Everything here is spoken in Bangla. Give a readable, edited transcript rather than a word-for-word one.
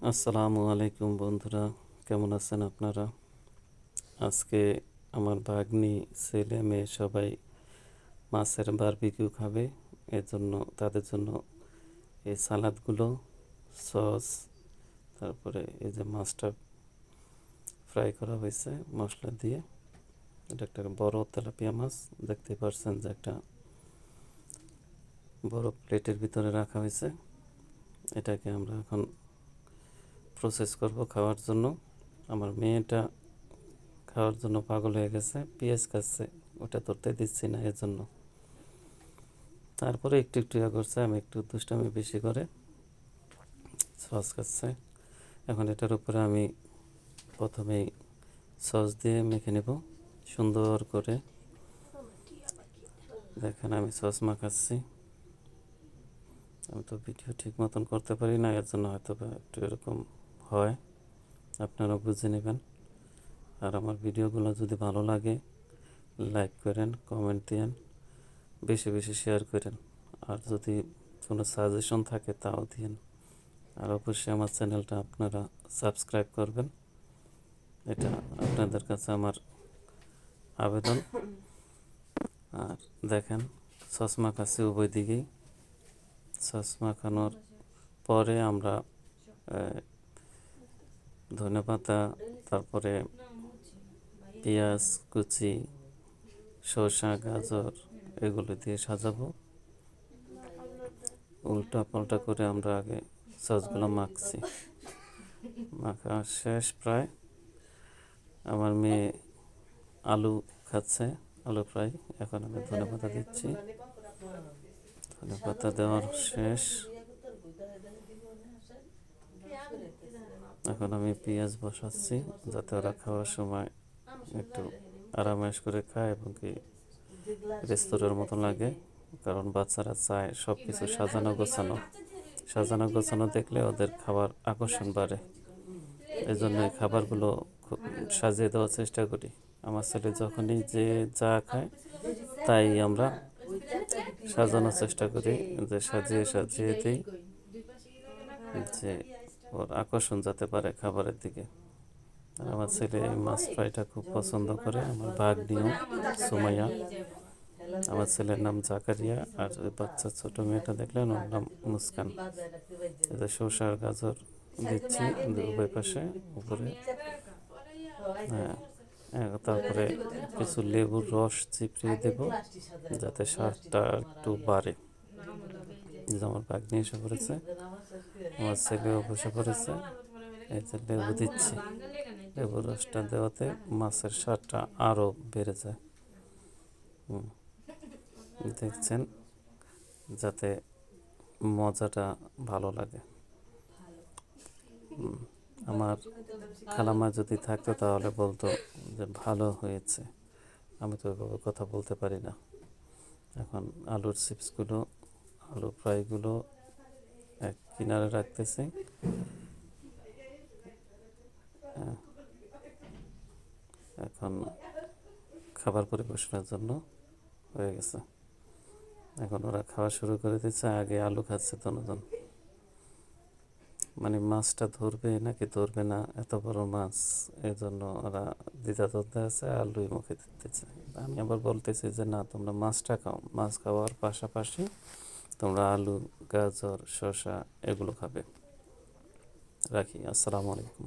আসসালামু আলাইকুম বন্ধুরা, কেমন আছেন আপনারা? আজকে আমার ভাগ্নি, ছেলে মেয়ে সবাই মাছের বারবিকিউ খাবে। এজন্য তাদের জন্য এই সালাদগুলো, সস, তারপরে এই যে মাছটা ফ্রাই করা হয়েছে মশলা দিয়ে। এটা একটা বড় তেলাপিয়া মাছ, দেখতে পাচ্ছেন যে একটা বড় প্লেটের ভিতরে রাখা হয়েছে। এটাকে আমরা এখন প্রসেস করব খাওয়ার জন্য। আমার মেয়েটা খাওয়ার জন্য পাগল হয়ে গেছে, পেঁয়াজ খাচ্ছে, ওটা ধরতে দিচ্ছি না এর জন্য। তারপরে একটু একটু ইয়া করছে, আমি একটু দুষ্টামি বেশি করে সস খাচ্ছে। এখন এটার উপরে আমি প্রথমেই সস দিয়ে মেখে নেব সুন্দর করে। দেখেন আমি সস মাখাচ্ছি। আমি তো ভিডিও ঠিক মতন করতে পারি না, এর জন্য হয়তো একটু এরকম হয়, আপনারা বুঝে নেবেন। আর আমার ভিডিওগুলো যদি ভালো লাগে লাইক করেন, কমেন্ট দিয়েন, বেশি বেশি শেয়ার করেন। আর যদি কোনো সাজেশন থাকে তাও দিন। আর অবশ্যই আমার চ্যানেলটা আপনারা সাবস্ক্রাইব করবেন, এটা আপনাদের কাছে আমার আবেদন। আর দেখেন সস মাখাচ্ছি উভয় দিকেই। সস মাখানোর পরে আমরা ধনেপাতা, তারপরে পেঁয়াজ কুচি, শসা, গাজর এগুলো দিয়ে সাজাবো। উল্টা পাল্টা করে আমরা আগে সসগুলো মাখছি। মাখা শেষ প্রায়। আমার মেয়ে আলু খাচ্ছে, আলু ফ্রাই। এখন আমি ধনেপাতা দিচ্ছি। ধনেপাতা দেওয়ার শেষ। এখন আমি পেঁয়াজ বসাচ্ছি, যাতে ওরা খাওয়ার সময় একটু আরামায়েশ করে খায় এবং কি রেস্তোরাঁর মতো লাগে। কারণ বাচ্চারা চায় সব কিছু সাজানো গোছানো। সাজানো গোছানো দেখলে ওদের খাবার আকর্ষণ বাড়ে। এই জন্য এই খাবারগুলো খুব সাজিয়ে দেওয়ার চেষ্টা করি। আমার ছেলে যখনই যে যা খায় তাই আমরা সাজানোর চেষ্টা করি, যে সাজিয়ে সাজিয়ে দিই, যে ওর আকর্ষণ যাতে পারে খাবারের দিকে। আর আমার ছেলে এই মাছ ফ্রাইটা খুব পছন্দ করে, আমার ভাগ্নিও সুমাইয়া। আমার ছেলের নাম জাকারিয়া, আর ওই বাচ্চা ছোট মেয়েটা দেখলেন, ওর নাম মুস্কান। এতে শসা আর গাজর দিচ্ছি উভয় পাশে উপরে। হ্যাঁ, তারপরে কিছু লেবুর রস চিপড়িয়ে দেব, যাতে স্বাদটা একটু বাড়ে। যে আমার ভাগ্নি এসে পড়েছে, আমার ছেলেও বসে পড়েছে। এই যে লেবু দিচ্ছি, লেবুর রসটা দেওয়াতে মাছের স্বাদটা আরও বেড়ে যায়। দেখছেন, যাতে মজাটা ভালো লাগে। আমার খালামা যদি থাকতো তাহলে বলতো যে ভালো হয়েছে। আমি তো ওইভাবে কথা বলতে পারি না। এখন আলুর চিপসগুলো, আলু ফ্রাইগুলো এক কিনারে রাখতেছি। এখন খাবার পরিবেশনের জন্য হয়ে গেছে। এখন ওরা খাওয়া শুরু করে দিচ্ছে। আগে আলু খাচ্ছে দুজন। মানে মাছটা ধরবে নাকি ধরবে না, এত বড় মাছ, এই জন্য ওরা দ্বিধাদ্বন্দ্বে আছে, আলুই মুখে দিতেছে। আমি আবার বলতেছি যে না, তোমরা মাছটা খাও, মাছ খাওয়ার পাশাপাশি তোমরা আলু, গাজর, শসা এগুলো খাবে। রাখি। আসসালামু আলাইকুম।